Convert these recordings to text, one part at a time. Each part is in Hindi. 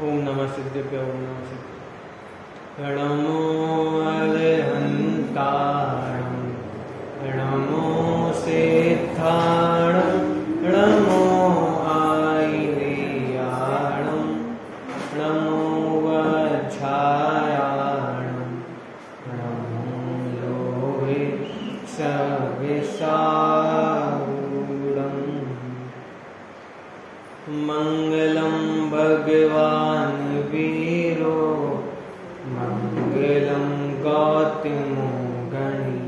ओम नमः सिद्धेभ्यो ओम नमः सिद्धेभ्यो। नमो अरहन्ताणं नमो सिद्धाणं नमो आयर्याणं नमो वज्रायाणं नमो लोहे सविशारदं। मंगलं भगवान् वीरो मंगलं गौतमो गणी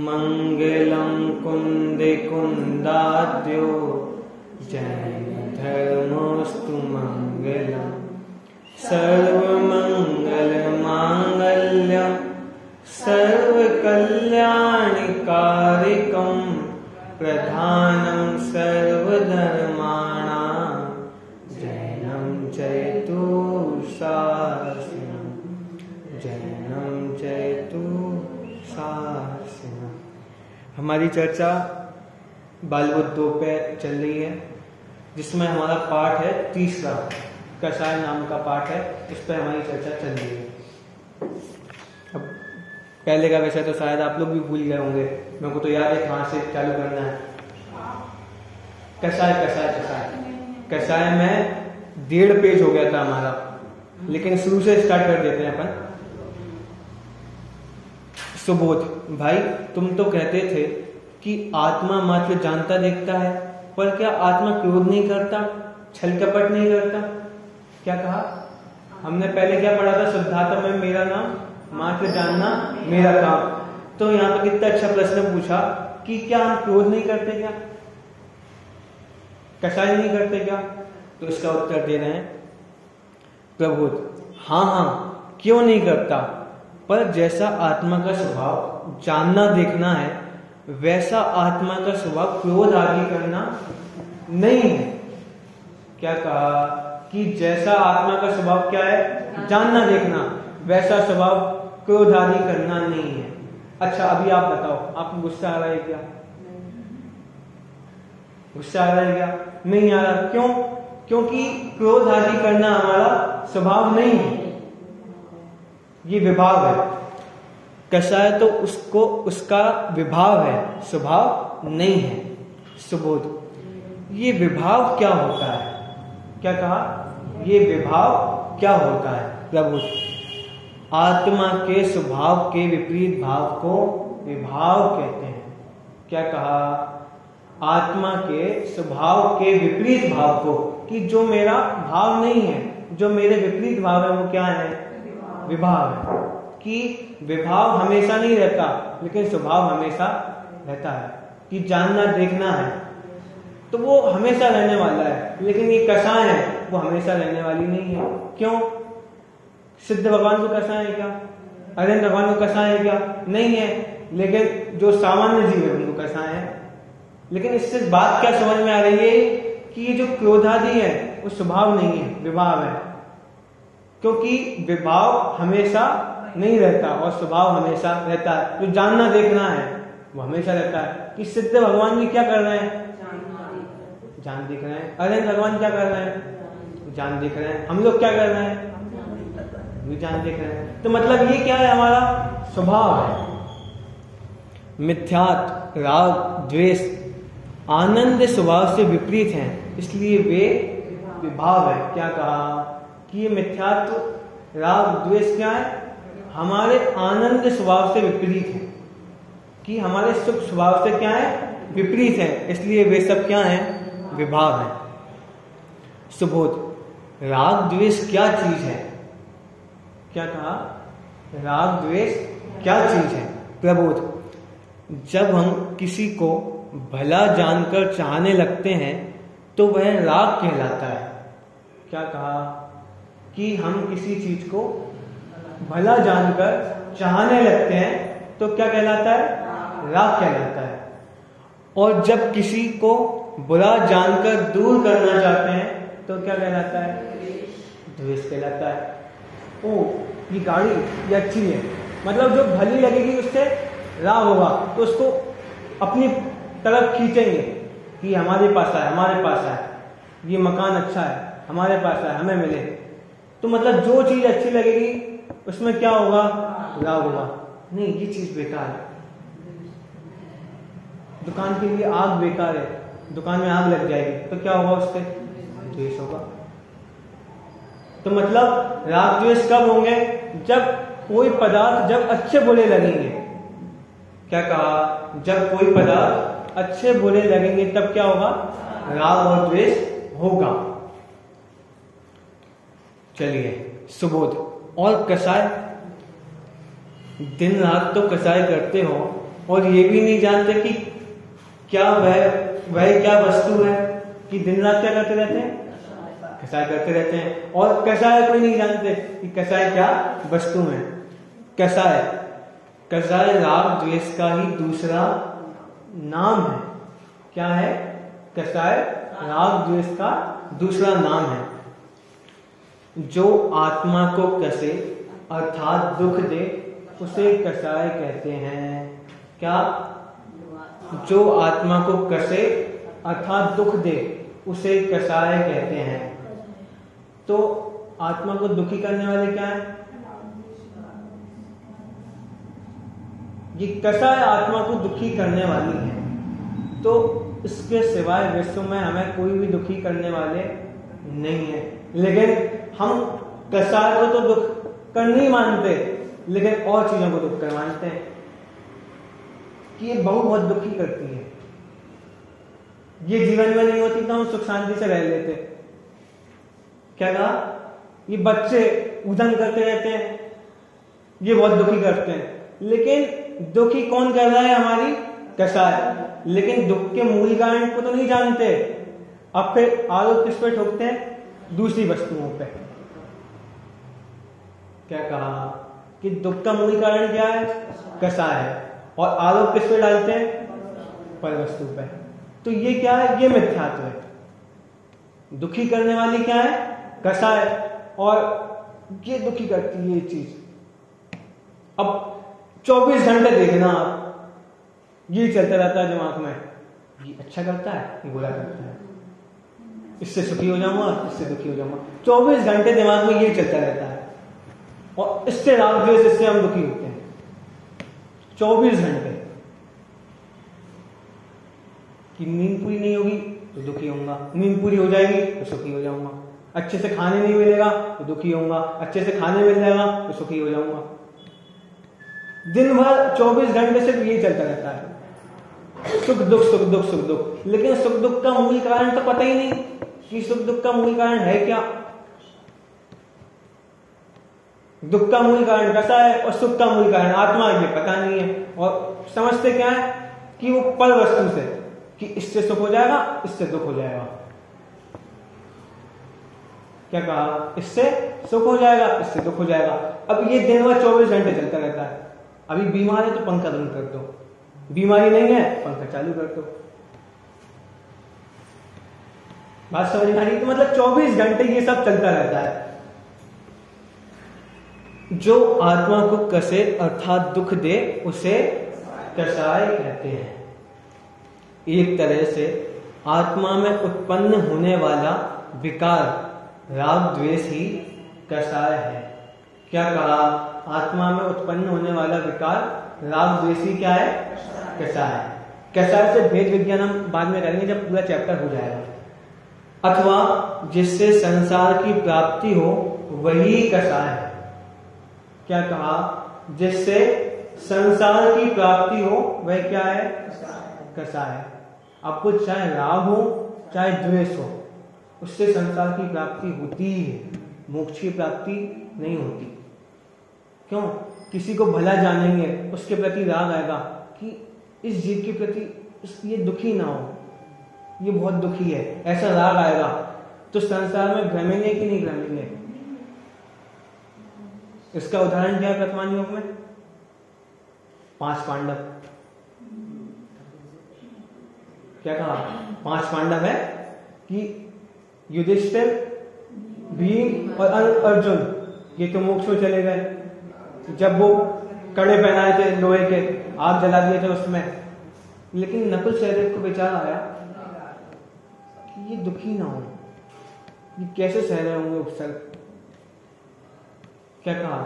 मंगलं कुन्दाद्यो जैन धर्मोऽस्तु मंगलं सर्वमंगलमांगल्यं सर्वकल्याणकारिकं प्रधानं सर्वधर्माणां जैनं चैतु शासनं जैनं चैतु शासनं। हमारी चर्चा बालवुड 2 पे चल रही है, जिसमें हमारा पाठ है तीसरा, कषाय नाम का पाठ है। इस पर हमारी चर्चा चल रही है। अब पहले का वैसे तो शायद आप लोग भी भूल गए होंगे, मेरे को तो याद है कहाँ से चालू करना है। कषाय कषाय कषाय कषाय में 1.5 पेज हो गया था हमारा, लेकिन शुरू से स्टार्ट कर देते हैं अपन। सुबोध भाई, तुम तो कहते थे कि आत्मा मात्र जानता देखता है, पर क्या आत्मा क्रोध नहीं करता, छल कपट नहीं करता? क्या कहा हमने पहले? क्या पढ़ा था? शुद्धात्मा में मेरा नाम, मात्र जानना मेरा काम। तो यहाँ पे कितना अच्छा प्रश्न पूछा कि क्या हम क्रोध नहीं करते, क्या कषाय नहीं करते क्या? तो इसका उत्तर दे रहे हैं प्रबोध, हाँ हाँ क्यों नहीं करता, पर जैसा आत्मा का स्वभाव जानना देखना है, वैसा आत्मा का स्वभाव क्रोध आदि करना नहीं है। क्या कहा कि जैसा आत्मा का स्वभाव क्या है? जानना देखना, वैसा स्वभाव क्रोध आदि करना नहीं है। अच्छा अभी आप बताओ, आपको गुस्सा आ रहा है क्या? गुस्सा आ रहा है क्या? नहीं आ रहा। क्यों? क्योंकि क्रोध आदि करना हमारा स्वभाव नहीं है, ये विभाव है। कषाय तो उसको उसका विभाव है, स्वभाव नहीं है। सुबोध, ये विभाव क्या होता है? क्या कहा? ये विभाव क्या होता है? प्रबोध, आत्मा के स्वभाव के विपरीत भाव को विभाव कहते हैं। क्या कहा? आत्मा के स्वभाव के विपरीत भाव को, कि जो मेरा भाव नहीं है, जो मेरे विपरीत भाव है, वो क्या है? विभाव है। कि विभाव हमेशा नहीं रहता, लेकिन स्वभाव हमेशा रहता है। कि जानना देखना है तो वो हमेशा रहने वाला है, लेकिन ये कषाय है, वो हमेशा रहने वाली नहीं है। क्यों? सिद्ध भगवान को कषाय है क्या? अरविंद भगवान को कषाय है क्या? नहीं है। लेकिन जो सामान्य जीव है उनको कषाय है। लेकिन इससे बात क्या समझ में आ रही है कि ये जो क्रोधादि है वो स्वभाव नहीं है, विभाव है। क्योंकि विभाव हमेशा नहीं रहता और स्वभाव हमेशा रहता है। जो जानना देखना है वो हमेशा रहता है। कि सिद्ध भगवान भी क्या कर रहे हैं? जान देख रहे हैं। अरविंद भगवान क्या कर रहे हैं? जान देख रहे हैं। हम लोग क्या कर रहे हैं? भी जान देख रहे हैं। तो मतलब ये क्या है? हमारा स्वभाव है। मिथ्यात्व, राग, द्वेष, आनंद स्वभाव से विपरीत हैं, इसलिए वे विभाव है। क्या कहा कि ये मिथ्यात्व, राग, द्वेष क्या है? हमारे आनंद स्वभाव से विपरीत है। कि हमारे सुख स्वभाव से क्या है? विपरीत है, इसलिए वे सब क्या है? विभाव है। सुबोध, राग द्वेष क्या चीज है? क्या कहा? राग द्वेष क्या चीज है? प्रबोध, जब हम किसी को भला जानकर चाहने लगते हैं तो वह राग कहलाता है। क्या कहा? कि हम किसी चीज को भला जानकर चाहने लगते हैं तो क्या कहलाता है? राग कहलाता है। और जब किसी को बुरा जानकर दूर करना चाहते हैं तो क्या कहलाता है? द्वेष कहलाता है। ओ ये गाड़ी ये अच्छी है, मतलब जो भली लगेगी उससे राग होगा, तो उसको अपनी तरफ खींचेंगे कि हमारे पास है, हमारे पास है, ये मकान अच्छा है, हमारे पास है, हमें मिले। तो मतलब जो चीज अच्छी लगेगी उसमें क्या होगा, राग होगा। नहीं, ये चीज बेकार है। दुकान के लिए आग बेकार है, दुकान में आग लग जाएगी तो क्या होगा, उससे द्वेष होगा। तो मतलब राग द्वेष कब होंगे, जब कोई पदार्थ जब अच्छे बुरे लगेंगे। क्या कहा, जब कोई पदार्थ अच्छे बुरे लगेंगे तब क्या होगा, राग और द्वेष होगा। चलिए, सुबोध और कसाय। दिन रात तो कसाय करते हो और ये भी नहीं जानते कि क्या वह क्या वस्तु है, कि दिन रात क्या करते रहते हैं, कसाय करते रहते हैं। और कसाय कोई नहीं जानते कि कसाय क्या वस्तु है। कसाय राग द्वेष का ही दूसरा नाम है। क्या है, कसाय राग द्वेष का दूसरा नाम है। जो आत्मा को कसे अर्थात दुख दे उसे कसाय कहते हैं। क्या, जो आत्मा को कसे अर्थात दुख दे उसे कसाय कहते हैं। तो आत्मा को दुखी करने वाले क्या है, ये कसाय आत्मा को दुखी करने वाली है। तो इसके सिवाय विश्व में हमें कोई भी दुखी करने वाले नहीं है। लेकिन हम कसाय को तो दुख कर नहीं मानते, लेकिन और चीजों को दुख कर मानते हैं कि ये बहुत दुखी करती है, ये जीवन में नहीं होती तो हम सुख शांति से रह लेते। क्या कहा, ये बच्चे उधम करते रहते हैं, ये बहुत दुखी करते हैं। लेकिन दुखी कौन कर रहा है, हमारी कसाय। लेकिन दुख के मूल कारण को तो नहीं जानते। अब फिर आरोप किस पे ठोकते हैं, दूसरी वस्तुओं पे। क्या कहा कि दुख का मूल कारण क्या है, कसाय है, और आरोप किस पे डालते हैं, पर वस्तु पे। तो ये क्या है, ये मिथ्यात्व है। दुखी करने वाली क्या है, कसाय, और ये दुखी करती है ये चीज। अब 24 घंटे देखना आप, ये चलता रहता है दिमाग में, ये अच्छा करता है, ये बुरा करता है, इससे सुखी हो जाऊंगा, इससे दुखी हो जाऊंगा। 24 घंटे दिमाग में ये चलता रहता है, और इससे राग द्वेष, इससे हम दुखी होते हैं 24 घंटे। कि नींद पूरी नहीं होगी तो दुखी होऊंगा, नींद पूरी हो जाएगी तो सुखी हो जाऊंगा, अच्छे से खाने नहीं मिलेगा तो दुखी होऊंगा, अच्छे से खाने मिल जाएगा तो सुखी हो जाऊंगा। दिन भर 24 घंटे सिर्फ यही चलता रहता है, सुख दुख सुख दुख सुख दुख। लेकिन सुख दुख का मूल कारण तो पता ही नहीं कि सुख दुख का मूल कारण है क्या। दुख का मूल कारण कैसा है और सुख का मूल कारण आत्मा, ये पता नहीं है। और समझते क्या है कि वो पर वस्तु से, कि इससे सुख हो जाएगा, इससे दुख हो जाएगा। क्या कहा, इससे सुख हो जाएगा, इससे दुख हो जाएगा। अब ये दिन भर 24 घंटे चलता रहता है। अभी बीमार है तो पंखा बंद कर दो, बीमारी नहीं है पंखा चालू कर दो। बात समझ में आ रही? तो मतलब 24 घंटे ये सब चलता रहता है। जो आत्मा को कसे अर्थात दुख दे उसे कसाय कहते हैं। एक तरह से आत्मा में उत्पन्न होने वाला विकार राग द्वेष ही कसाय है। क्या कहा, आत्मा में उत्पन्न होने वाला विकार राग द्वेष ही क्या है, कसाय है। कसाय से भेद विज्ञान हम बाद में करेंगे जब पूरा चैप्टर हो जाएगा। अथवा जिससे संसार की प्राप्ति हो वही कसाय है। क्या कहा, जिससे संसार की प्राप्ति हो वह क्या है, कसाय है। आपको चाहे राग हो चाहे द्वेष हो, उससे संसार की प्राप्ति होती ही है, मोक्ष की प्राप्ति नहीं होती। क्यों, किसी को भला जानेंगे उसके प्रति राग आएगा कि इस जीव के प्रति ये दुखी ना हो, ये बहुत दुखी है, ऐसा राग आएगा। तो संसार में भ्रमेंगे कि नहीं भ्रमेंगे। इसका उदाहरण क्या है वर्तमान युग में, 5 पांडव। क्या कहा, 5 पांडव है कि युधिष्ठिर, भीम और अर्जुन, ये तो मोक्ष में चले गए। जब वो कड़े पहनाए थे लोहे के, आग जला दिए थे उसमें। लेकिन नकुल सहदेव को विचार आया कि ये दुखी ना हो, ये कैसे सह रहे होंगे उपसर्ग, क्या कहा,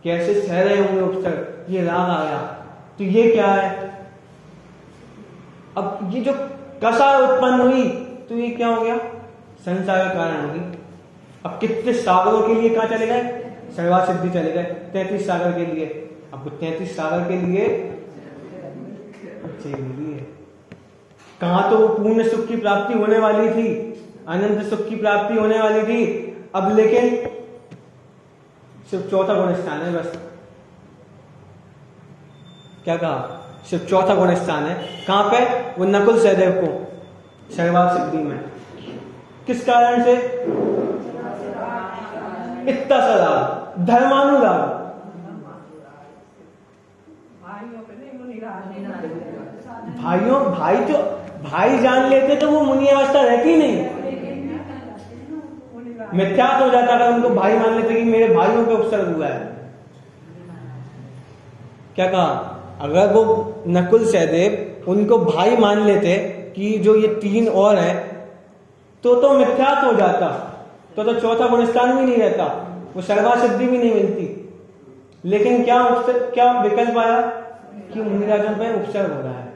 कैसे सह रहे होंगे उपसर्ग, ये राग आया, तो ये क्या है। अब ये जो कसाय उत्पन्न हुई तो ये क्या हो गया, संसार का कारण होगी। अब कितने सागरों के लिए कहां चले गए, सर्वा सिद्धि चले गए, 33 सागर के लिए। अब 33 सागर के लिए चाहिए कहां, तो वो पूर्ण सुख की प्राप्ति होने वाली थी, अनंत सुख की प्राप्ति होने वाली थी। अब लेकिन सिर्फ चौथा गुण स्थान है बस। क्या कहा, सिर्फ चौथा गुण स्थान है। कहां पे, वो नकुल सहदेव को सर्वार्थ सिद्धि में। किस कारण से, इतना सा लाभ, धर्मानुराग। भाइयों, भाई जान लेते तो वो मुनि अवस्था रहती नहीं, मिथ्यात्व हो जाता अगर उनको भाई मान लेते कि मेरे भाइयों पे उपसर्ग हुआ है। क्या कहा, अगर वो नकुल सहदेव उनको भाई मान लेते कि जो ये 3 और है, तो मिथ्यात्व हो जाता, तो चौथा गुण स्थान भी नहीं रहता, वो सर्वा सिद्धि भी नहीं मिलती। लेकिन क्या विकल्प आया कि मुनिराजन पे उपसर्ग हो रहा है,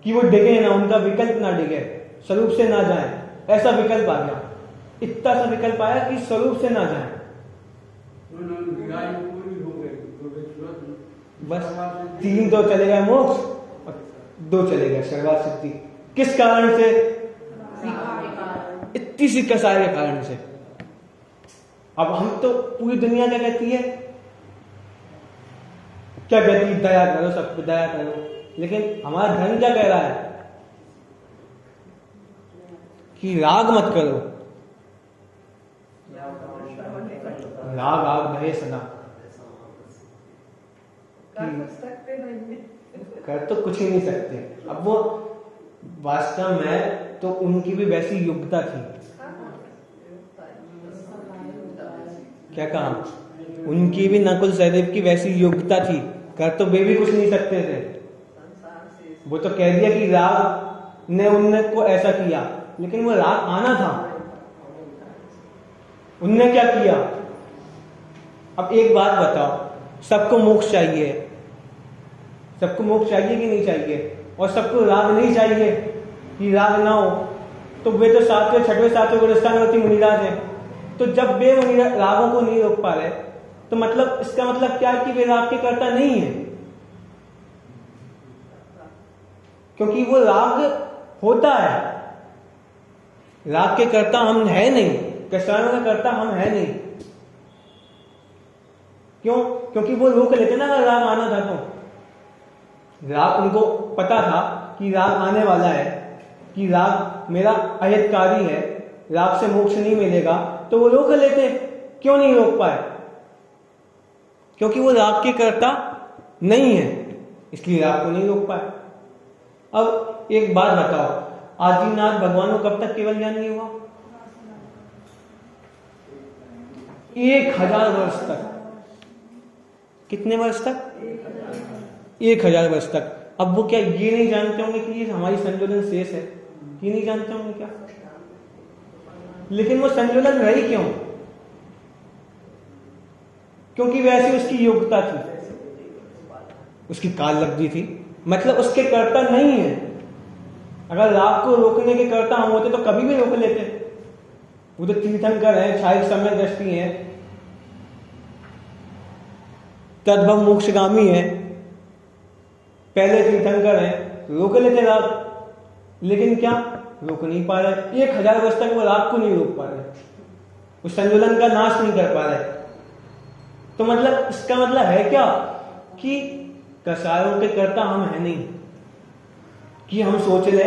कि वो डिगे ना, उनका विकल्प ना डिगे, स्वरूप से ना जाए, ऐसा विकल्प आ गया। इतना सा विकल्प आया कि स्वरूप से ना जाए, बस 3 तो चले गए मोक्ष और 2 चले गए सर्वार्थ सिद्धि। किस कारण से, इतनी सी कसाय के कारण से। अब हम तो, पूरी दुनिया क्या कहती है, क्या कहती है, दया करो, सब पे दया करो। लेकिन हमारा धर्म क्या कह रहा है कि राग मत करो, राग आग भय सदा। कर तो कुछ ही नहीं सकते। अब वो वास्तव में तो उनकी भी वैसी योग्यता थी। क्या कहा, उनकी भी नकुल सहदेव की वैसी योग्यता थी, कर तो वे भी कुछ नहीं सकते थे। वो तो कह दिया कि राग ने उनने को ऐसा किया, लेकिन वो राग आना था, उनने क्या किया। अब एक बात बताओ, सबको मोक्ष चाहिए, सबको मोक्ष चाहिए कि नहीं चाहिए, और सबको राग नहीं चाहिए कि राग ना हो, तो वे तो 7वें 6वें 7वें गुणस्थान होती मुनिराज है। तो जब वे रागों को नहीं रोक पा रहे, तो मतलब इसका मतलब क्या है कि वे राग के कर्ता नहीं है, क्योंकि वो राग होता है, राग के कर्ता हम है नहीं, कसायों का कर्ता हम है नहीं। क्यों, क्योंकि वो रोक लेते ना, अगर राग आना था तो। राग, उनको पता था कि राग आने वाला है, कि राग मेरा अहितकारी है, राग से मोक्ष नहीं मिलेगा, तो वो रोक लेते। क्यों नहीं रोक पाए, क्योंकि वो राग के कर्ता नहीं है, इसलिए राग को नहीं रोक पाए। अब एक बात बताओ, आदिनाथ भगवान को कब तक केवल ज्ञान नहीं हुआ, 1000 वर्ष तक। कितने वर्ष तक, 1000 वर्ष तक। अब वो क्या ये नहीं जानते होंगे कि ये हमारी संयोजन शेष है, ये नहीं जानते होंगे क्या, लेकिन वो संयोजन रही क्यों, क्योंकि वैसी उसकी योग्यता थी, उसकी काल लब्धि थी, मतलब उसके कर्ता नहीं है। अगर राग को रोकने के कर्ता हम होते तो कभी भी रोक लेते। वो तो तीर्थंकर है, क्षायिक समय दृष्टि है, तद्भव मोक्षगामी है, पहले तीर्थंकर है, रोक लेते राग। लेकिन क्या, रोक नहीं पा रहे, 1000 वर्ष तक वो राग को नहीं रोक पा रहे, उस संयोजन का नाश नहीं कर पा रहे। तो मतलब इसका मतलब है क्या कि कसायों के कर्ता हम है नहीं, कि हम सोच ले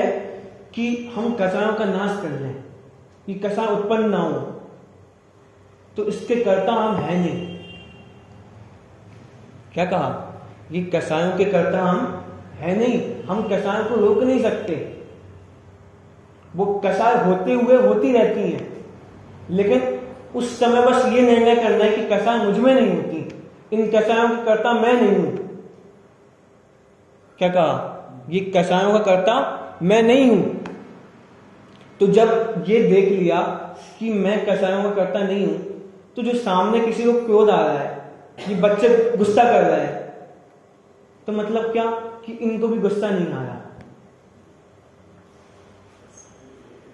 कि हम कसायों का नाश कर लें, कि कसाय उत्पन्न ना हो, तो इसके कर्ता हम है नहीं। क्या कहा, ये कसायों के कर्ता हम है नहीं, हम कसायों को रोक नहीं सकते। वो कसाय होते हुए होती रहती हैं, लेकिन उस समय बस ये निर्णय करना है कि कसाय मुझ में नहीं होती, इन कसायों का कर्ता मैं नहीं हूं। क्या कहा, ये कसायों का कर्ता मैं नहीं हूं। तो जब ये देख लिया कि मैं कसायों का कर्ता नहीं हूं, तो जो सामने किसी को क्रोध आ रहा है, ये बच्चे गुस्सा कर रहे हैं, तो मतलब क्या कि इनको भी गुस्सा नहीं आ रहा।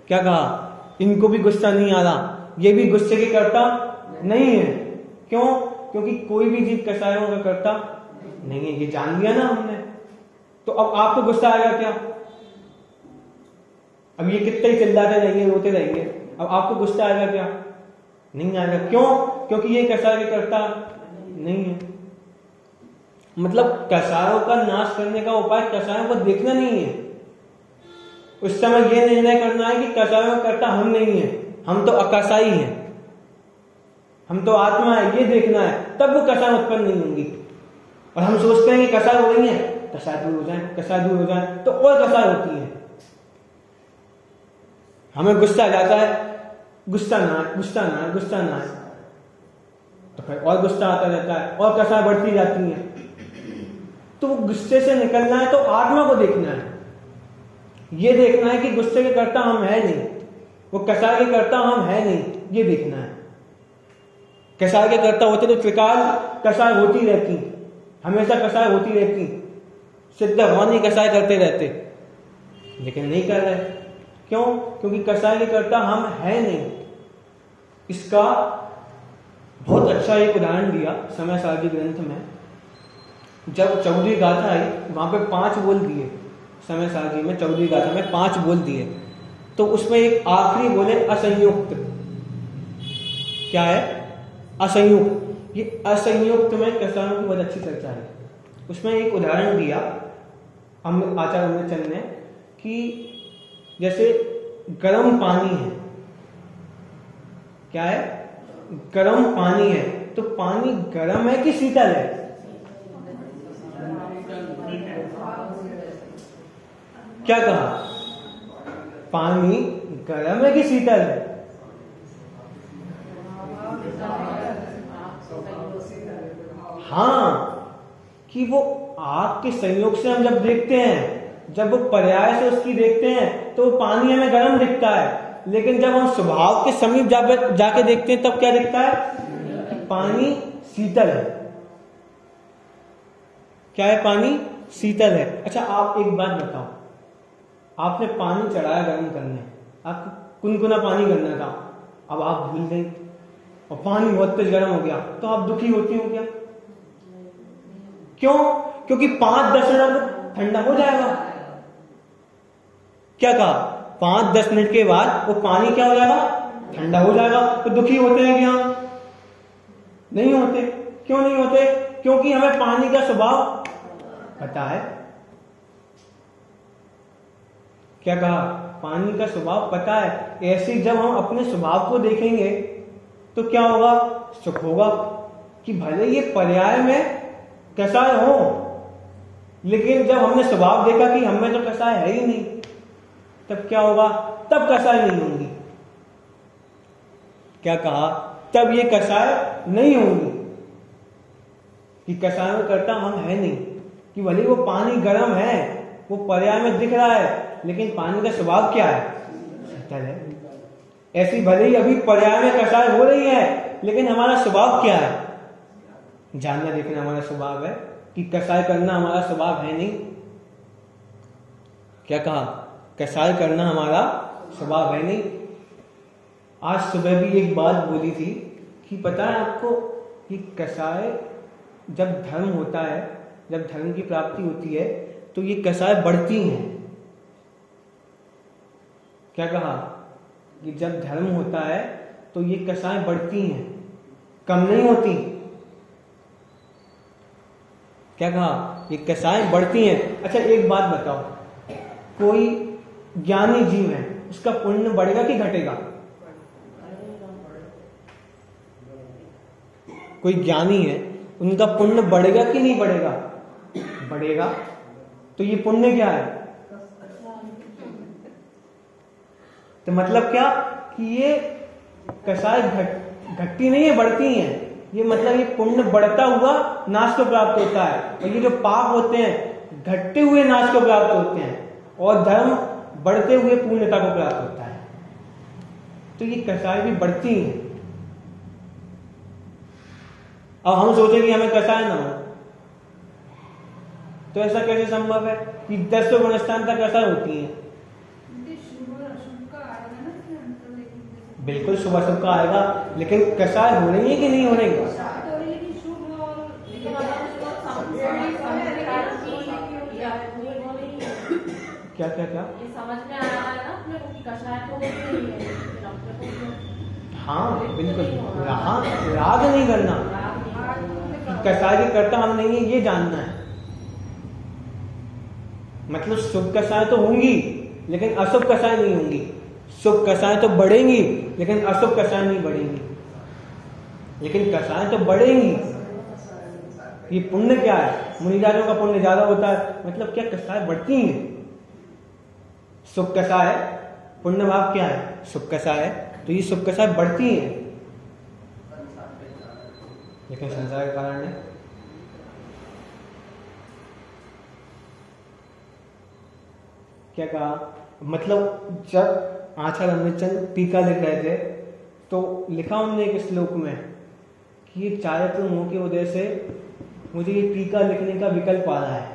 क्या कहा? इनको भी गुस्सा नहीं आ रहा, ये भी गुस्से के कर्ता नहीं है। क्यों? क्योंकि कोई भी जीव कसायों का कर्ता नहीं है, ये जान लिया ना हमने। तो अब आपको गुस्सा आएगा क्या? अब ये कितने ही चिल्लाते रहेंगे, रोते रहेंगे, अब आपको गुस्सा आएगा क्या? नहीं आएगा। क्यों? क्योंकि ये कसाय के कर्ता नहीं है। मतलब कसायों का नाश करने का उपाय कसायों को देखना नहीं है, उस समय यह निर्णय करना है कि कसायों का कर्ता हम नहीं है, हम तो अकसाई हैं, हम तो आत्मा है, ये देखना है, तब वो कसाय उत्पन्न नहीं होंगी। और हम सोचते हैं कि कसाय हो रही है, कसाय दूर हो जाए, कसाय दूर हो जाए, तो और कसाय होती है। हमें गुस्सा आ जाता है, गुस्सा ना है, गुस्सा ना है, गुस्सा ना है, तो फिर और गुस्सा आता रहता है और कसाय बढ़ती जाती है। तो वो गुस्से से निकलना है तो आत्मा को देखना है, ये देखना है कि गुस्से के कर्ता हम है नहीं, वो कसाय के कर्ता हम है नहीं, ये देखना है। कसाय के कर्ता होते तो त्रिकाल कसाय होती रहती, हमेशा कसाय होती रहती, सिद्ध भगवान ही कसाय करते रहते, लेकिन नहीं कर रहे। क्यों? क्योंकि कसाय के कर्ता हम है नहीं। इसका बहुत अच्छा एक उदाहरण दिया समय सारणी ग्रंथ में। जब चौदहवीं गाथा आई, वहां पे 5 बोल दिए, समय सारणी में चौदहवीं गाथा में 5 बोल दिए, तो उसमें एक आखिरी बोले असंयुक्त। क्या है? असंयुक्त। ये असंयुक्त में कसायों की बहुत अच्छी चर्चा है। उसमें एक उदाहरण दिया आचार्य अमृतचंद ने कि जैसे गर्म पानी है। क्या है? गर्म पानी है, तो पानी गर्म है कि शीतल है? क्या कहा? पानी गर्म है कि शीतल है? हाँ, कि वो आग के संयोग से हम जब देखते हैं, जब वो पर्याय से उसकी देखते हैं, तो पानी हमें गर्म दिखता है, लेकिन जब हम स्वभाव के समीप जाके देखते हैं, तब क्या दिखता है? कि पानी शीतल है। क्या है? पानी शीतल है। अच्छा, आप एक बात बताओ, आपने पानी चढ़ाया गर्म करने, आपको कुनकुना पानी करना था, अब आप भूल गए और पानी बहुत तेज गर्म हो गया, तो आप दुखी होती हो क्या? क्यों? क्योंकि 5-10 मिनट ठंडा हो जाएगा। क्या कहा? 5-10 मिनट के बाद वो पानी क्या हो जाएगा? ठंडा हो जाएगा। तो दुखी होते हैं क्या? नहीं होते। क्यों नहीं होते? क्योंकि हमें पानी का स्वभाव पता है। क्या कहा? पानी का स्वभाव पता है। ऐसे जब हम अपने स्वभाव को देखेंगे तो क्या होगा? सुख होगा कि भले ये पर्याय में कसाय हो, लेकिन जब हमने स्वभाव देखा कि हमें तो कसाय है ही नहीं, तब क्या होगा? तब कसाय नहीं होंगी। क्या कहा? तब ये कसाय नहीं होंगी कि कसाय में करता हम है नहीं, कि भले वो पानी गर्म है, वो पर्याय में दिख रहा है, लेकिन पानी का स्वभाव क्या है? शीतल है। ऐसी भले ही अभी पर्याय में कसाय हो रही है, लेकिन हमारा स्वभाव क्या है? जानना देखना हमारा स्वभाव है, कि कसाय करना हमारा स्वभाव है नहीं। क्या कहा? कसाय करना हमारा स्वभाव है नहीं। आज सुबह भी एक बात बोली थी कि पता है आपको कि कसाय जब धर्म होता है, जब धर्म की प्राप्ति होती है, तो ये कसाय बढ़ती हैं। क्या कहा? कि जब धर्म होता है तो ये कसाय बढ़ती हैं, कम नहीं होती। क्या कहा? ये कसाय बढ़ती हैं। अच्छा, एक बात बताओ, कोई ज्ञानी जीव है, उसका पुण्य बढ़ेगा कि घटेगा? कोई ज्ञानी है, उनका पुण्य बढ़ेगा कि नहीं बढ़ेगा? बढ़ेगा। तो ये पुण्य क्या है? तो मतलब क्या कि ये कसाय घटती नहीं है, बढ़ती हैं। ये मतलब ये पुण्य बढ़ता हुआ नाश को प्राप्त होता है, और ये जो पाप होते हैं घटते हुए नाश को प्राप्त होते हैं, और धर्म बढ़ते हुए पूर्णता को प्राप्त होता है। तो ये कसाय भी बढ़ती हैं। अब हम सोचें कि हमें कसाय ना हो, तो ऐसा कैसे संभव है कि 10 गुण स्थान तक कसाय होती है? बिल्कुल शुभ अशुभ का आएगा, लेकिन कसाय हो रही है कि नहीं हो रही? क्या क्या क्या ये समझ में आ रहा है ना अपने को कि कषाय तो होती ही है, लेकिन अपने को हाँ बिल्कुल, राग नहीं करना, कसाय की कर्ता हम नहीं है ये जानना है। मतलब शुभ कसाय तो होंगी लेकिन अशुभ कसाय नहीं होंगी, शुभ कसाय तो बढ़ेंगी लेकिन अशुभ कसाय नहीं बढ़ेंगी, लेकिन कसाय तो बढ़ेंगी। ये पुण्य क्या है? मुनिराजों का पुण्य ज्यादा होता है, मतलब क्या कसाय बढ़ती हैं? शुभ कसाय पुण्य भाव क्या है? शुभ कसाय है, तो ये शुभ कसाय बढ़ती हैं, लेकिन संसार के कारण है। क्या कहा? मतलब जब आचार्य अमृतचंद टीका लिख रहे थे तो लिखा उन्होंने एक श्लोक में कि ये चारित्र मोह की वजह से मुझे ये टीका लिखने का विकल्प आ रहा है।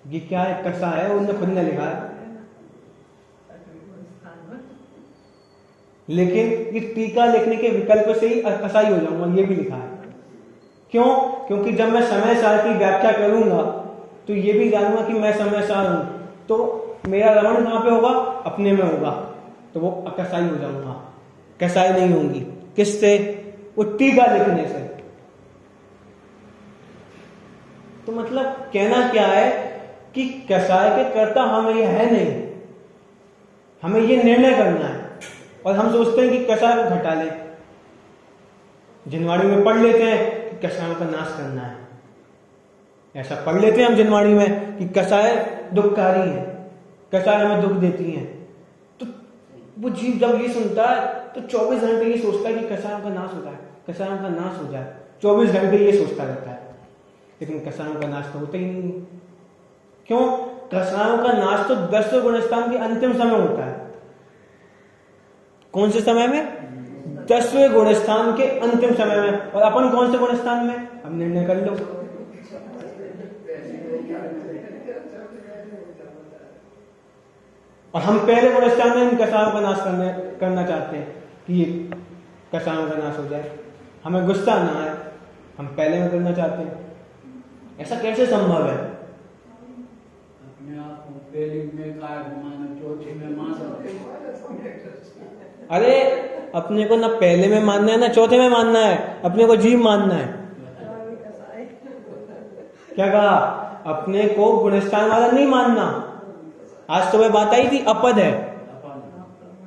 ये क्या है? कसा है, उन्होंने खुद ने लिखा है, लेकिन ये टीका लिखने के विकल्प से ही कसाई हो जाऊंगा, ये भी लिखा है। क्यों? क्योंकि जब मैं समय सार की व्याख्या करूंगा तो ये भी जानूंगा कि मैं समय सार हूं, तो मेरा रमण कहां पे होगा? अपने में होगा, तो वो अकसाई हो जाऊंगा, कसाई नहीं होंगी। किससे? वो टीका लिखने से। तो मतलब कहना क्या है कि कसाय के कर्ता हम ये है नहीं, हमें ये निर्णय करना है। और हम सोचते हैं कि कसाय को घटा ले, जिनवाड़ी में पढ़ लेते हैं कि कसायों का नाश करना है, ऐसा पढ़ लेते हैं हम जिनवाड़ी में कि कसाय दुखकारी है, कसाय हमें दुख देती हैं। तो वो जीव जब ये सुनता है तो 24 घंटे ये सोचता है कि कसायों का नाश हो जाए, कसायों का नाश हो जाए, 24 घंटे ये सोचता रहता है, लेकिन कसायों का नाश तो होता ही नहीं। क्यों? कसायों का नाश तो 10 गुण स्थान के अंतिम समय होता है। कौन से समय में? 10वें गुण स्थान के अंतिम समय में। और अपन कौन से गुण स्थान में? अब निर्णय कर लो। और हम पहले गुण स्थान में इन कसायों का नाश करना चाहते हैं कि ये कसायों का नाश हो जाए, हमें गुस्सा ना आए, हम पहले में करना चाहते हैं। ऐसा कैसे संभव है? अरे अपने को ना पहले में मानना है ना चौथे में मानना है, अपने को जीव मानना है। क्या कहा? अपने को गुणस्थान वाला नहीं मानना। आज सुबह बात आई थी, अपद है,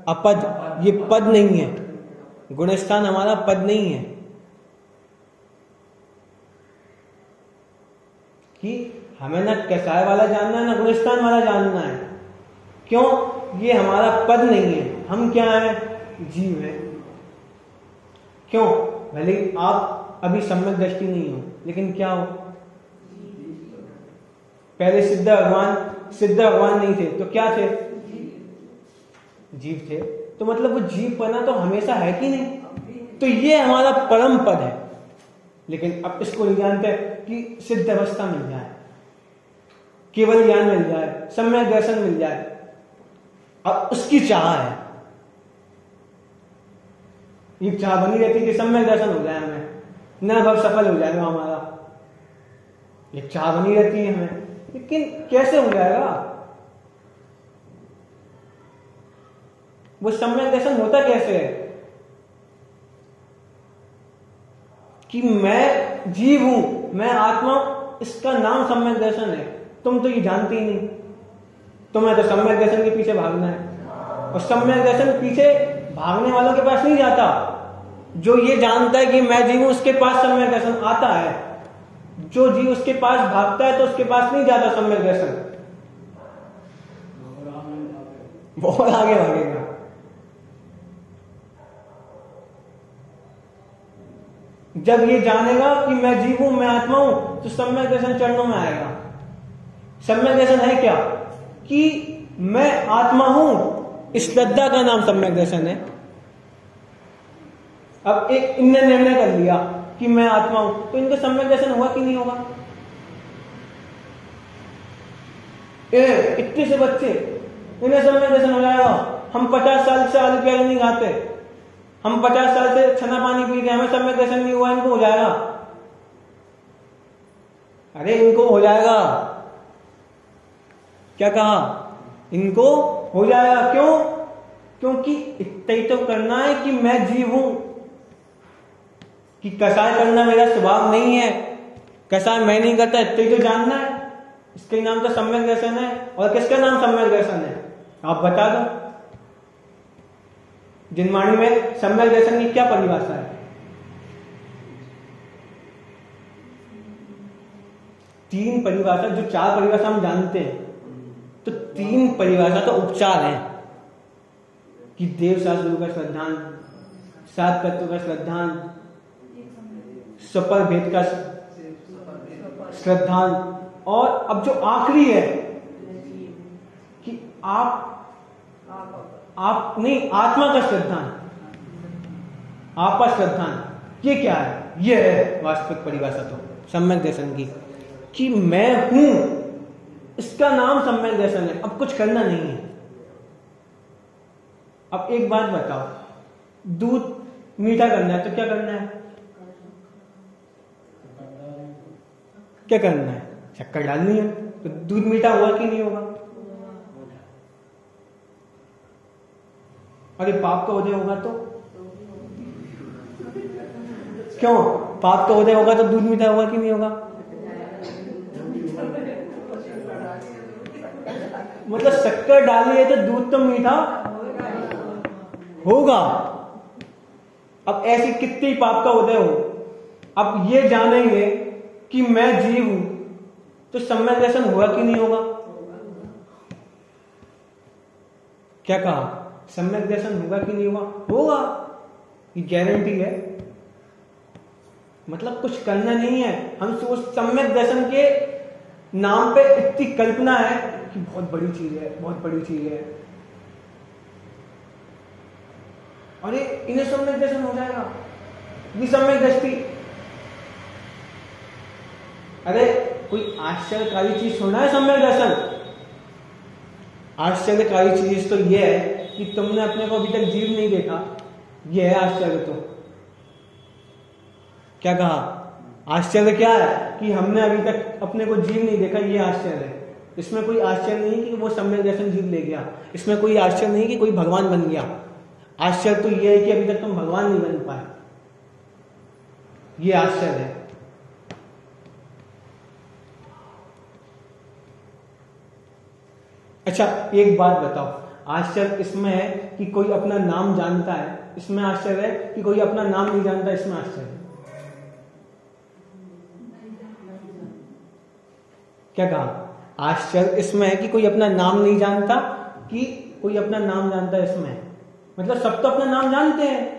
अपद, ये पद नहीं है, गुणस्थान हमारा पद नहीं है। कि हमें ना कसाय वाला जानना है ना गुणस्थान वाला जानना है। क्यों? ये हमारा पद नहीं है, हम क्या है? जीव है। क्यों? भले आप अभी सम्यक दृष्टि नहीं हो, लेकिन क्या हो? पहले सिद्ध भगवान नहीं थे तो क्या थे? जीव थे। तो मतलब वो जीव पना तो हमेशा है कि नहीं? तो ये हमारा परम पद है, लेकिन अब इसको नहीं जानते कि सिद्ध अवस्था मिल जाए, केवल ज्ञान मिल जाए, सम्यक दर्शन मिल जाए, अब उसकी चाह है। ये चाह बनी रहती है कि सम्यक दर्शन हो जाए, हमें न भव सफल हो जाएगा हमारा, ये चाह बनी रहती है हमें। लेकिन कैसे हो जाएगा? वो सम्यक दर्शन होता कैसे है? कि मैं जीव हूं, मैं आत्मा, इसका नाम सम्यक दर्शन है। तुम तो ये जानते ही नहीं, तुम्हें तो सम्यक दर्शन के पीछे भागना है, और सम्यक दर्शन पीछे भागने वालों के पास नहीं जाता। जो ये जानता है कि मैं जीव हूं, उसके पास सम्यक दर्शन आता है। जो जीव उसके पास भागता है तो उसके पास नहीं जाता सम्यक दर्शन, बहुत आगे भागेगा। जब ये जानेगा कि मैं जीव हूं, मैं आत्मा हूं, तो सम्यक दर्शन चरणों में आएगा। सम्यक दर्शन है क्या? कि मैं आत्मा हूं, इस श्रद्धा का नाम सम्यक दर्शन है। अब एक इनने निर्णय कर लिया कि मैं आत्मा हूं, तो इनका सम्यक दर्शन हुआ कि नहीं होगा? इतने से बच्चे, इन्हें सम्यक दर्शन हो जाएगा। हम 50 साल से आलू प्याज नहीं खाते, हम 50 साल से छना पानी पी रहे, हमें सम्यक दर्शन नहीं हुआ, इनको हो जाएगा। अरे इनको हो जाएगा, क्या कहा? इनको हो जाएगा। क्यों? क्योंकि इतना ही तो करना है कि मैं जीव हूं, कि कसाय करना मेरा स्वभाव नहीं है, कसाय मैं नहीं करता, इतना ही तो जानना है। इसका नाम तो सम्यक दर्शन है। और किसका नाम सम्यक दर्शन है? आप बता दो। जिनवाणी में सम्यक दर्शन की क्या परिभाषा है? 3 परिभाषा, जो 4 परिभाषा हम जानते हैं, तो 3 परिभाषा तो उपचार है कि देव शास्त्र का श्रद्धान, सात तत्व का श्रद्धान, सपर भेद का श्रद्धान, और अब जो आखिरी है कि आप नहीं, आत्मा का श्रद्धान, आपका श्रद्धान। ये क्या है? ये है वास्तविक परिभाषा तो सम्यक दर्शन की, कि मैं हूं, इसका नाम सम्यक दर्शन है। अब कुछ करना नहीं है। अब एक बात बताओ, दूध मीठा करना है तो क्या करना है? क्या करना है? शक्कर डालनी है। तो दूध मीठा होगा कि नहीं होगा? अरे पाप का उदय होगा तो क्यों? पाप का उदय होगा तो दूध मीठा होगा कि नहीं होगा? मतलब शक्कर डाली है तो दूध तो मीठा होगा। अब ऐसी कितनी पाप का उदय हो, अब ये जानेंगे कि मैं जीव हूं, तो सम्यक दर्शन होगा कि नहीं होगा? क्या कहा? सम्यक दर्शन होगा कि नहीं होगा? होगा, ये गारंटी है। मतलब कुछ करना नहीं है। हम सोच, सम्यक दर्शन के नाम पे इतनी कल्पना है कि बहुत बड़ी चीज है, बहुत बड़ी चीज है। अरे इन्हें सम्यक दर्शन हो जाएगा, ये सम्यक दृष्टि। अरे कोई आश्चर्यकारी चीज सुना है सम्यक दर्शन? आश्चर्यकारी चीज तो यह है कि तुमने अपने को अभी तक जीव नहीं देखा, यह है आश्चर्य। तो क्या कहा? आश्चर्य क्या है? कि हमने अभी तक अपने को जीव नहीं देखा, यह आश्चर्य है। इसमें कोई आश्चर्य नहीं कि वो सम्यक दर्शन जीव ले गया, इसमें कोई आश्चर्य नहीं कि कोई भगवान बन गया। आश्चर्य तो यह है कि अभी तक तुम भगवान नहीं बन पाए, यह आश्चर्य है। अच्छा एक बात बताओ, आश्चर्य इसमें है कि कोई अपना नाम जानता है, इसमें आश्चर्य है कि कोई अपना नाम नहीं जानता, इसमें आश्चर्य है। क्या कहा? आश्चर्य इसमें है कि कोई अपना नाम नहीं जानता, कि कोई अपना नाम जानता है, इसमें मतलब सब तो अपना नाम जानते हैं,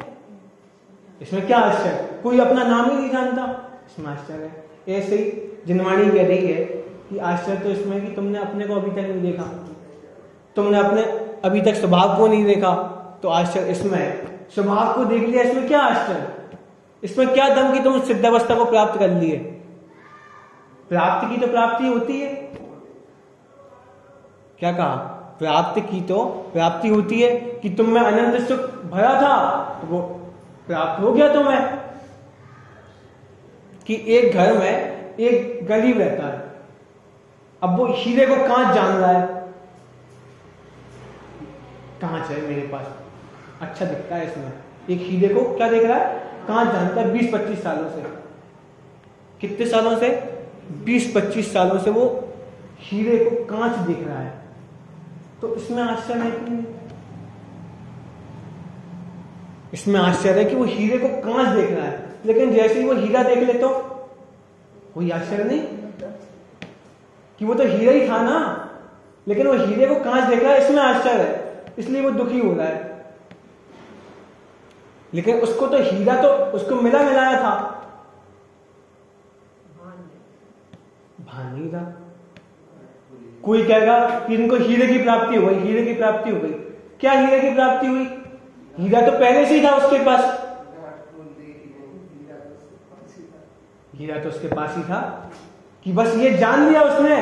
इसमें क्या आश्चर्य? कोई अपना नाम ही नहीं जानता, इसमें आश्चर्य है। ऐसे ही जिनवाणी कह रही है कि आश्चर्य तो इसमें कि तुमने अपने को अभी तक नहीं देखा, तुमने अपने अभी तक स्वभाव को नहीं देखा, तो आश्चर्य इसमें है। स्वभाव को देख लिया, इसमें क्या आश्चर्य? इसमें क्या दम कि तुम सिद्धावस्था को प्राप्त कर लिए? प्राप्ति की तो प्राप्ति होती है। क्या कहा? प्राप्ति की तो प्राप्ति होती है कि तुम में अनंत सुख भरा था, तो वो प्राप्त हो गया तुम्हें। कि एक घर में एक गरीब रहता है, अब वो हीरे को कांच जान रहा है, कांच है मेरे पास, अच्छा दिखता है इसमें, एक हीरे को क्या देख रहा है? कांच जानता है। 20-25 सालों से, कितने सालों से? 20-25 सालों से वो हीरे को कांच देख रहा है। तो इसमें आश्चर्य है कि नहीं? इसमें आश्चर्य है कि वो हीरे को कांच देख रहा है, लेकिन जैसे ही वो हीरा देख ले तो कोई आश्चर्य नहीं कि वो तो हीरा ही था ना, लेकिन वो हीरे को कांच देख रहा है, इसमें आश्चर्य है, इसलिए वो दुखी हो रहा है। लेकिन उसको तो हीरा तो उसको मिलाया था, भान नहीं था। कोई कहेगा कि इनको हीरे की प्राप्ति हो गई, हीरे की प्राप्ति हो गई। क्या हीरे की प्राप्ति हुई? हीरा तो पहले से ही था उसके पास, हीरा तो उसके पास ही था, कि बस ये जान लिया उसने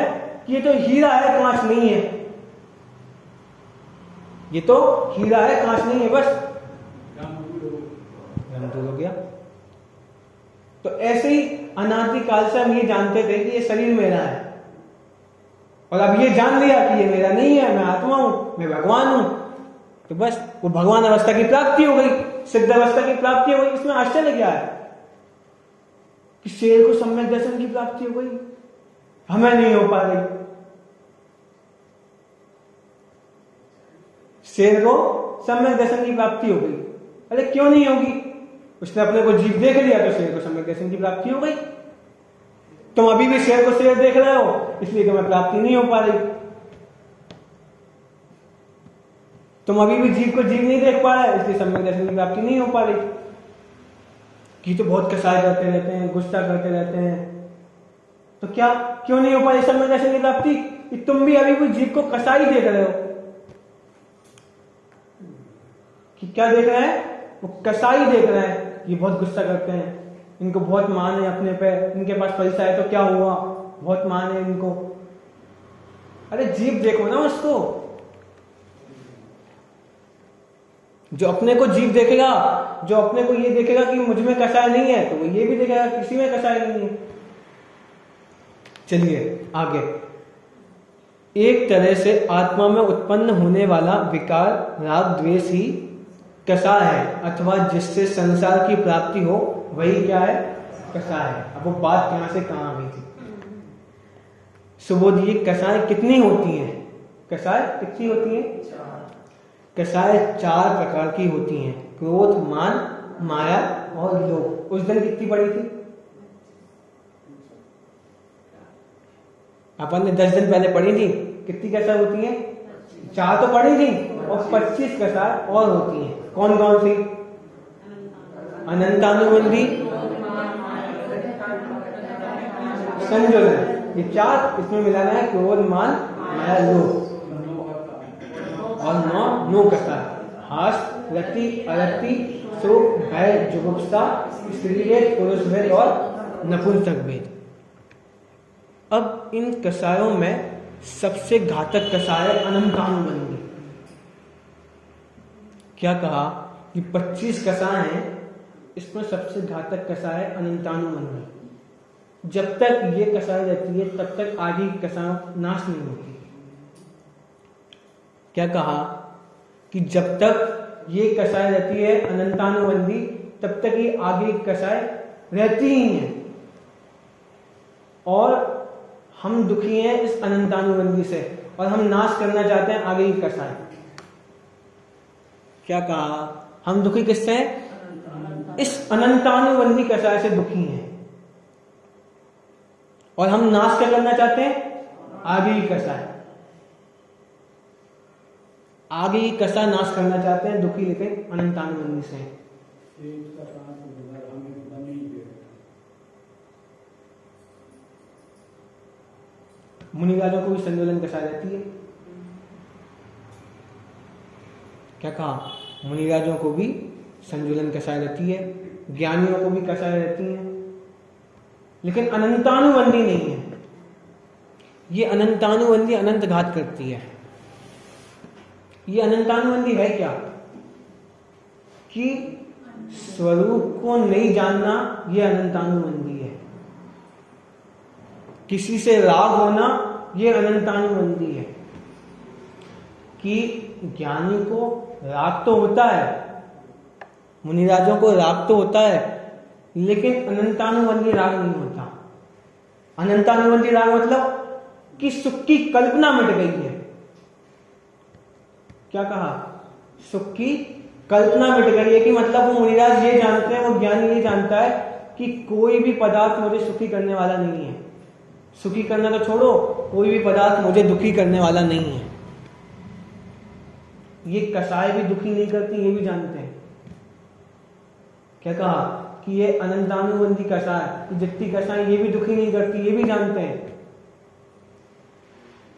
कि ये तो हीरा है, कांच नहीं है, ये तो हीरा है, कांच नहीं है, बस भ्रम दूर हो गया। तो ऐसे ही अनादिकाल से हम ये जानते थे कि ये शरीर मेरा है, और अब ये जान लिया कि ये मेरा नहीं है, मैं आत्मा हूं, मैं भगवान हूं, तो बस वो भगवान अवस्था की प्राप्ति हो गई, सिद्ध अवस्था की प्राप्ति हो गई। इसमें आश्चर्य क्या है कि शेर को सम्यक दर्शन की प्राप्ति हो गई, हमें नहीं हो पा रही। शेर को सम्यक दर्शन की प्राप्ति हो गई, अरे क्यों नहीं होगी? उसने अपने को जीव देख लिया तो शेर को सम्यक दर्शन की प्राप्ति हो गई। तुम अभी भी शेर को शेर देख रहे हो, इसलिए तुम्हें प्राप्ति नहीं हो पा रही। तुम अभी भी जीव को जीव नहीं देख पा रहे, इसलिए सम्यक दर्शन की प्राप्ति नहीं हो पा रही। कि तो बहुत कसाय करते रहते हैं, गुस्सा करते रहते हैं, तो क्या क्यों नहीं हो पा रही सम्यक दर्शन की प्राप्ति? कि तुम भी अभी भी जीव को कसाई देख रहे हो। कि क्या देख रहे हैं? वो कसाई देख रहे हैं, ये बहुत गुस्सा करते हैं, इनको बहुत मान है अपने पे, इनके पास पैसा है तो क्या हुआ, बहुत मान है इनको। अरे जीव देखो ना उसको, जो अपने को जीव देखेगा, जो अपने को ये देखेगा कि मुझ में कसाय नहीं है, तो वो ये भी देखेगा किसी में कसाय नहीं है। चलिए आगे। एक तरह से आत्मा में उत्पन्न होने वाला विकार राग द्वेष ही कसाय है, अथवा जिससे संसार की प्राप्ति हो वही क्या है? कसाय है। अब वो बात कहां से कहां आ गई थी? सुबोध, ये कसाय कितनी होती हैं? कसाय कितनी होती हैं? कसाय 4 प्रकार की होती हैं, क्रोध, मान, माया और लोभ। उस दिन कितनी पड़ी थी? अपन ने 10 दिन पहले पढ़ी थी। कितनी कसाय होती हैं? 4 तो पढ़ी थी, और 25 कसाय और होती हैं। कौन कौन सी? अनंतानुबंधी, संयोजन, ये 4 इसमें मिलाना है। क्रोध, मान, माया, लोभ, और 9 कसाय। हास, रति, अरति, शोक, भय, जुगुप्सा, स्त्री भेद, पुरुष भेद और नपुंसक भेद। अब इन कसायों में सबसे घातक कसाय है अनंतानुबंधी। क्या कहा कि 25 कसाय हैं, इसमें सबसे घातक कसाय है अनंतानुबंधी। जब तक ये कसाय रहती है तब तक आगे कसाय नाश नहीं होती। क्या कहा कि जब तक ये कसाय रहती है अनंतानुबंधी, तब तक ये आगे कसाय रहती ही है, और हम दुखी हैं इस अनंतानुबंधी से, और हम नाश करना चाहते हैं आगे की कसाय। क्या कहा? हम दुखी किससे हैं? इस अनंतानुबंधी कसाय से दुखी हैं, और हम नाश क्या करना चाहते हैं? आगे की कसाय। आगे की कसाय नाश करना चाहते हैं दुखी, लेकिन अनंतानुबंधी से। मुनिराजों को भी संयोजन कसाय रहती है। क्या कहा? मुनिराजों को भी संयोजन कसाय रहती है, ज्ञानियों को भी कसाय रहती है, लेकिन अनंतानुबंधी नहीं है। ये अनंतानुबंधी अनंत घात करती है। ये अनंतानुबंधी है क्या? कि स्वरूप को नहीं जानना, ये अनंतानुबंधी है। किसी से राग होना, ये अनंतानुबंधी है। कि ज्ञानी को राग तो होता है, मुनिराजों को राग तो होता है, लेकिन अनंतानुबंधी राग नहीं होता। अनंतानुबंधी राग मतलब कि सुख की कल्पना मिट गई है। क्या कहा? सुख की कल्पना मिट गई है, कि मतलब वो मुनिराज ये जानते हैं, वो ज्ञानी ये जानता है कि कोई भी पदार्थ मुझे सुखी करने वाला नहीं है। सुखी करना तो छोड़ो, कोई भी पदार्थ मुझे दुखी करने वाला नहीं है। ये कसाय भी दुखी नहीं करती, ये भी जानते हैं। क्या कहा? कि ये अनंतानुबंधी कसाय, जितनी कसाय ये भी दुखी नहीं करती, ये भी जानते हैं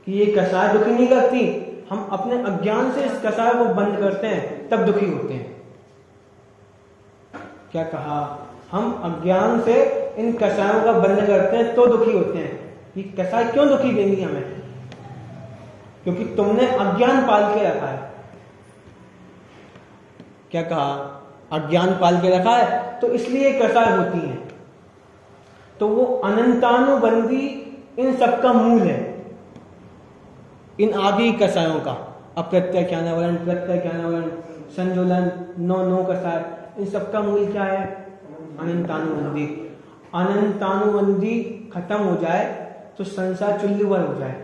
कि ये कसाय दुखी नहीं करती। हम अपने अज्ञान से इस कसाय को बंद करते हैं, तब दुखी होते हैं। क्या कहा? हम अज्ञान से इन कषायों का बंधन करते हैं तो दुखी होते हैं। ये कषाय क्यों दुखी देंगी हमें? क्योंकि तुमने अज्ञान पाल के रखा है। क्या कहा? अज्ञान पाल के रखा है, तो इसलिए कषाय होती हैं। तो वो अनंतानुबंधी इन सबका मूल है, इन आदि कषायों का। अप्रत्याख्यानावरण, प्रत्याख्यानावरण, संजुलन, नो कषाय, इन सबका मूल क्या है? अनंतानुबंधी। अनंतानुबंधी खत्म हो जाए तो संसार चुल्लूभर हो जाए।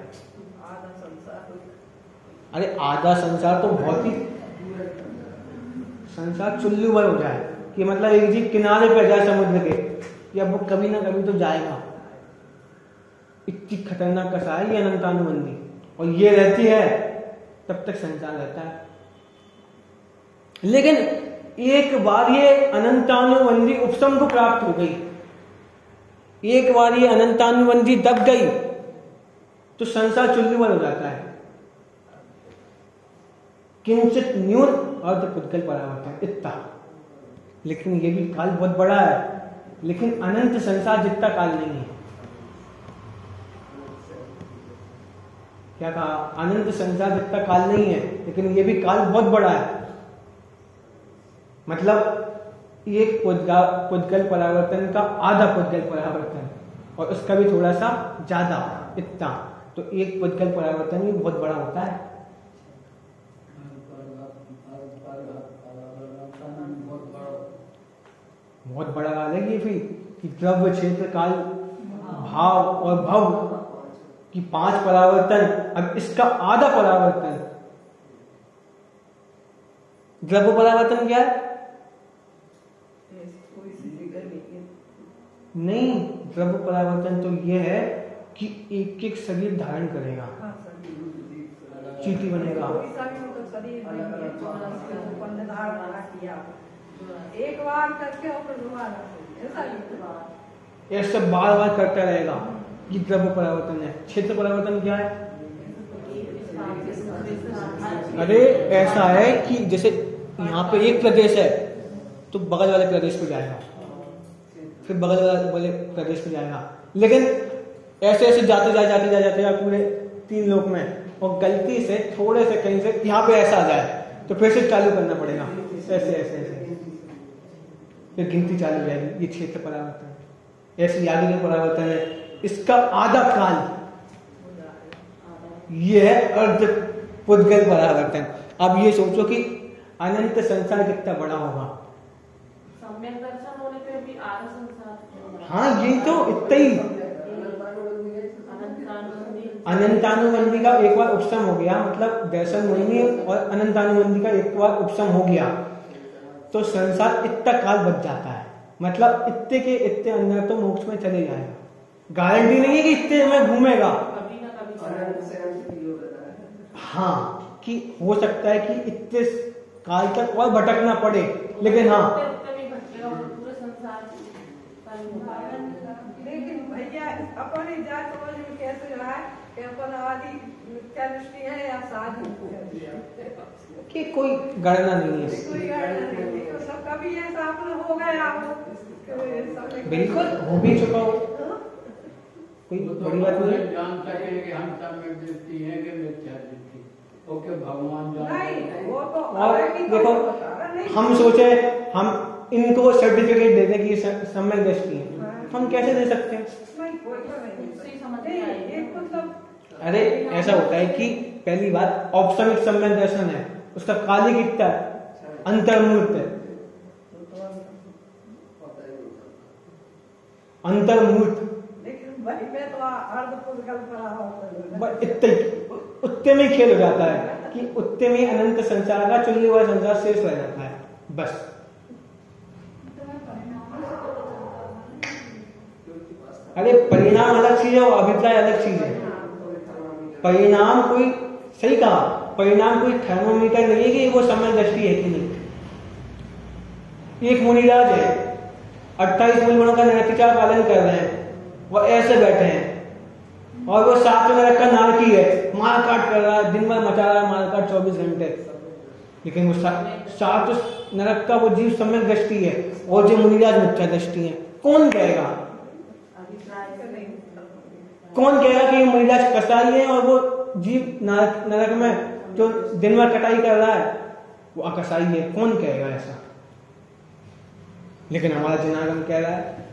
अरे आधा संसार तो बहुत ही, संसार चुल्लूभर हो जाए कि मतलब एक जी किनारे पे जाए समुद्र के, या वो कभी ना कभी तो जाएगा। इतनी खतरनाक कषाय है ये अनंतानुबंधी, और ये रहती है तब तक संसार रहता है। लेकिन एक बार ये अनंतानुबंधी उपशम को प्राप्त हो गई, एक बार ये अनंतानुबंधी दब गई तो संसार चुल्लूभर हो जाता है। किंचित न्यून अर्ध पुद्गल परावर्तन इतना। लेकिन ये भी काल बहुत बड़ा है, लेकिन अनंत संसार जितना काल नहीं है। क्या कहा? अनंत संसार जितना काल नहीं है, लेकिन ये भी काल बहुत बड़ा है। मतलब एक पुद्गल परावर्तन का आधा पुद्गल परावर्तन, और उसका भी थोड़ा सा ज्यादा, इतना। तो एक पुद्गल परावर्तन भी बहुत बड़ा होता है। बहुत बड़ा काल है ये फिर, कि द्रव्य, क्षेत्र, काल, भाव और भव की 5 परावर्तन। अब इसका आधा परावर्तन। द्रव्य परावर्तन क्या है? नहीं, द्रव्य परावर्तन तो यह है कि एक एक शरीर धारण करेगा, चीटी बनेगा। एक बार करके ऐसा बार बार करता रहेगा, ये द्रव्य परावर्तन है। क्षेत्र परावर्तन क्या है? अरे ऐसा है कि जैसे यहाँ पे एक प्रदेश है तो बगल वाले प्रदेश पे जाएगा, फिर बगल वाले प्रदेश पे जाएगा। लेकिन ऐसे ऐसे जाते जाए पूरे 3 लोक में, और गलती से थोड़े से कहीं से यहाँ पे ऐसा आ जाए तो फिर से चालू करना पड़ेगा, ऐसे ऐसे ऐसे, फिर गिनती चालू हो जाएगी। ये क्षेत्र परावर्तन है। ऐसे आगे के परावर्तन है। इसका आधा काल ये है अर्ध पुद्गल परावर्तन। अब ये सोचो कि अनंत संसार कितना बड़ा होगा। सम्यक दर्शन होने पे भी आधा संसार। हाँ, यही तो इतना ही। अनंतानुबंधी का एक बार उपशम हो गया, मतलब दर्शन मोहिनी और अनंतानुबंधी का एक बार उपशम हो गया तो संसार इतना काल बच जाता है। मतलब इतने के इतने अंदर तो मोक्ष में चले जाएगा। गारंटी नहीं है कि इतने में घूमेगा, कभी ना कभी। हाँ, कि हो सकता है कि इतने काल तक और भटकना पड़े, लेकिन हाँ पूरे संसार। लेकिन भैया अपनी जात समझ में कैसे रहा है कि अपन आदि मिथ्या दृष्टि है या साधु कि कोई गणना नहीं है। कोई गणना नहीं है। सब कभी ऐसा अपना हो गया हो, बिल्कुल हो भी चुका हो, कोई बड़ी बात नहीं है। जान सके कि हम सम्यक दृष्टि है कि मिथ्या दृष्टि, ओके भगवान नहीं, वो तो और देखो, हम सोचे हम इनको सर्टिफिकेट दे दें कि सम्यक दृष्टि है, हम कैसे दे सकते हैं? अरे ऐसा होता है कि पहली बात औपचारिक सम्यक दर्शन है, उसका काल ही कितना है? अंतर्मूर्त है। अंतर्मूर्त उतने में खेल हो जाता है कि उतने में अनंत संसार का चुल्ली हुआ संसार शेष रह जाता है, बस। अरे परिणाम अलग चीज है और अभिप्राय अलग चीज है। परिणाम कोई, सही कहा, परिणाम कोई थर्मोमीटर नहीं है कि वो समय दृष्टि है कि नहीं। एक मुनिराज है, 28 मूल गुणों का नैतिका पालन कर रहे हैं, वो ऐसे बैठे हैं और वो 7 नरक का नारकी है, मार काट कर रहा है, दिन भर मचा रहा है मार काट 24 घंटे। लेकिन वो 7 नरक का वो जीव सम्यक दृष्टि है और जो मुनिराज मिथ्या दृष्टि है। कौन कहेगा? कौन कहेगा कि ये मुनिराज कसाई है और वो जीव नरक में जो दिन भर कटाई कर रहा है वो अकसाई है? कौन कहेगा ऐसा? लेकिन हमारा जनागम कह रहा है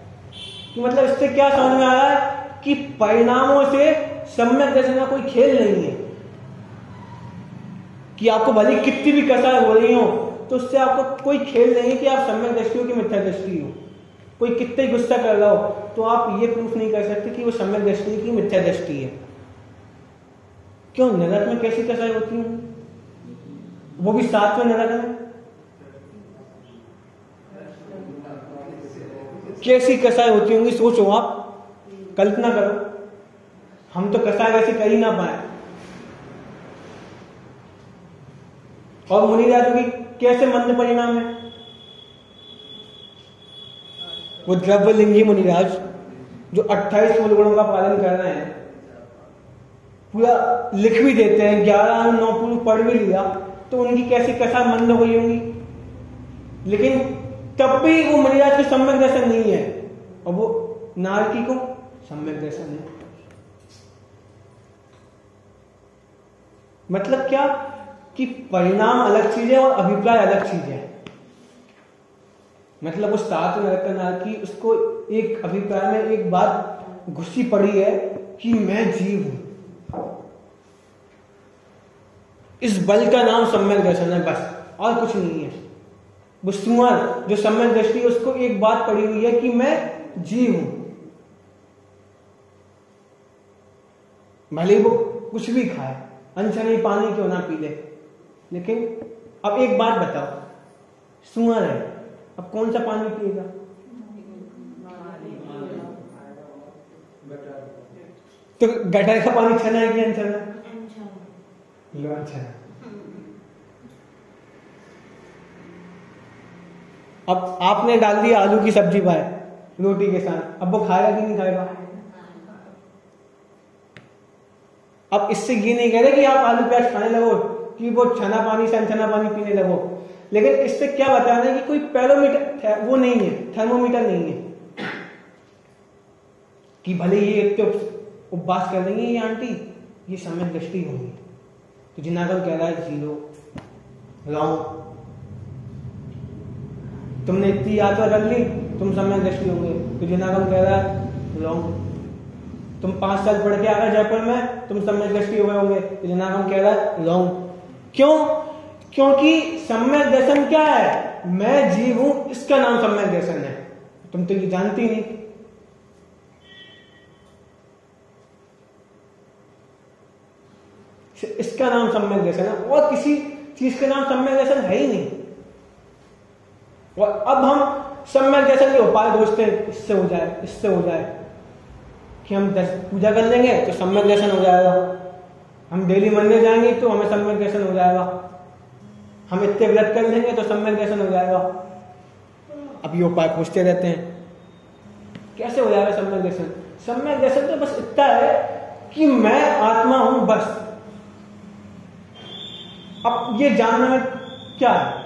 कि मतलब इससे क्या समझ में आ रहा है कि परिणामों से सम्यक दर्शन का कोई खेल नहीं है। कि आपको भले कितनी भी कसाई हो रही हो तो उससे आपको कोई खेल नहीं है कि आप सम्यक दृष्टि हो कि मिथ्या दृष्टि हो। कोई कितने गुस्सा कर रहा हो तो आप ये प्रूफ नहीं कर सकते कि वो सम्यक दृष्टि की मिथ्या दृष्टि है। क्यों? नरक में कैसी कसाई होती है? वो भी साथ में नरक में कैसी कसाई होती होंगी? सोचो, आप कल्पना करो। हम तो कसाई वैसे कर ही ना पाए। और मुनिराजों की कैसे मंद परिणाम है? वो द्रव्यलिंगी मुनिराज जो 28 मूल गुणों का पालन कर रहे हैं, पूरा लिख भी देते हैं, 11 9 पूर्व पढ़ भी लिया, तो उनकी कैसी कसा मंद हो गई होंगी। लेकिन तब भी वो मुनिराज को सम्यक दर्शन नहीं है और वो नारकी को सम्यक दर्शन है। मतलब क्या कि परिणाम अलग चीज है और अभिप्राय अलग चीज है। मतलब उस सात नरक का नारकी, उसको एक अभिप्राय में एक बात घुसी पड़ी है कि मैं जीव हूं। इस बल का नाम सम्यक दर्शन है, बस और कुछ नहीं है। वो सुअर जो सम्यक दृष्टि है उसको एक बात पड़ी हुई है कि मैं जीव हूं। भले वो कुछ भी खाए, अनछनी पानी क्यों ना पी ले, लेकिन अब एक बात बताओ, सुअर है, अब कौन सा पानी पिएगा? तो गटर का पानी छना है कि अनछना? लो अनछना। अब आपने डाल दिया आलू की सब्जी बाहर रोटी के साथ, अब वो खाएगा कि नहीं खाएगा? अब इससे ये नहीं कह रहे कि आप आलू प्याज खाने लगो, कि वो छना पानी से अनछना पानी पीने लगो, लेकिन इससे क्या बताना है कि कोई पैरोमीटर वो नहीं है, थर्मोमीटर नहीं है कि भले ये इतने उपवास कर देंगे ये आंटी, ये सम्यक दृष्टि होगी। तो जिनागम कह रहा है जीरो रॉन्ग, तुमने इतनी यात्रा कर ली, तुम सम्यक दृष्टि होंगे। तो जिनागम कह रहा है रॉन्ग, तुम 5 साल पढ़ के आ गए जयपुर में, तुम सम्यक दृष्टि हो गए होंगे। तो जिनागम कह रहा है रॉन्ग। क्यों? क्योंकि सम्यक दर्शन क्या है? मैं जीव हूं, इसका नाम सम्यक दर्शन है। तुम तो ये जानती नहीं। इसका नाम सम्यक दर्शन है और किसी चीज का नाम सम्यक दर्शन है ही नहीं। और अब हम सम्यक दर्शन के उपाय खोजते हैं, इससे हो जाए, इससे हो जाए, कि हम पूजा कर लेंगे तो सम्यक दर्शन हो जाएगा, हम डेली मंदिर जाएंगे तो हमें सम्यक दर्शन हो जाएगा, हम इतने व्रत कर लेंगे तो सम्यक दर्शन हो जाएगा। अब ये उपाय खोजते रहते हैं, कैसे हो जाएगा सम्यक दर्शन? सम्यक दर्शन तो बस इतना है कि मैं आत्मा हूं, बस। अब ये जानने में क्या है?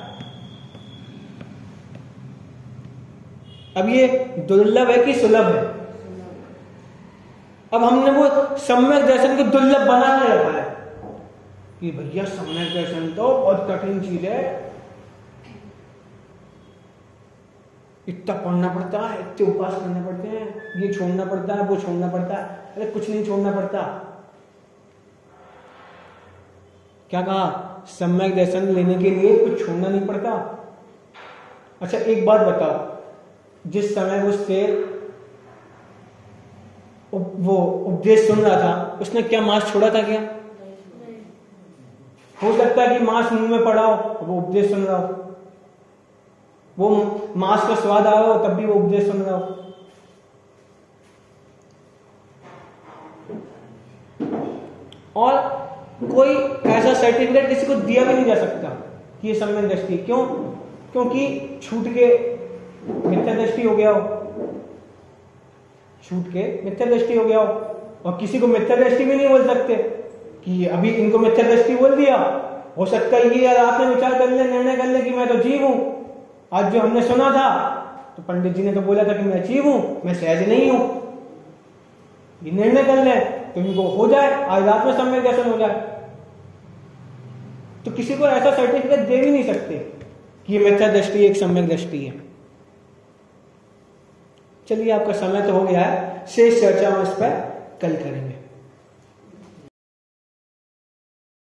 अब ये दुर्लभ है कि सुलभ है? अब हमने वो सम्यक दर्शन को दुर्लभ बना के रखा है कि भैया सम्यक दर्शन तो बहुत कठिन चीज है, इतना पढ़ना पड़ता है, इतने उपास करने पड़ते हैं, ये छोड़ना पड़ता है, वो छोड़ना पड़ता है। अरे कुछ नहीं छोड़ना पड़ता। क्या कहा? सम्यक दर्शन लेने के लिए कुछ छोड़ना नहीं पड़ता। अच्छा एक बात बताओ, जिस समय वो शेर वो उपदेश सुन रहा था, उसने क्या मांस छोड़ा था? क्या हो सकता है कि मांस मुंह में पड़ा हो, वो उपदेश सुन रहा हो, वो मांस का स्वाद आ रहा हो, तब भी वो उपदेश सुन रहा हो। और कोई ऐसा सर्टिफिकेट किसी को दिया भी नहीं जा सकता कि ये सम्यक दृष्टि। क्यों? क्योंकि छूट के मिथ्या दृष्टि हो गया हो, छूट के मिथ्या दृष्टि हो गया हो। और किसी को मिथ्या दृष्टि भी नहीं बोल सकते कि अभी इनको मिथ्या दृष्टि बोल दिया, हो सकता है ये यार आपने विचार कर ले, निर्णय कर ले कि मैं तो जीव हूं। आज जो हमने सुना था तो पंडित जी ने तो बोला था कि मैं जीव हूं, मैं सहज नहीं हूं। ये निर्णय कर लें तो इनको हो जाए, आज रात में सम्यक दर्शन हो जाए। तो किसी को ऐसा सर्टिफिकेट दे भी नहीं सकते कि ये मिथ्या दृष्टि एक सम्यक दृष्टि है। चलिए, आपका समय तो हो गया है, शेष चर्चा हम इस पर कल करेंगे।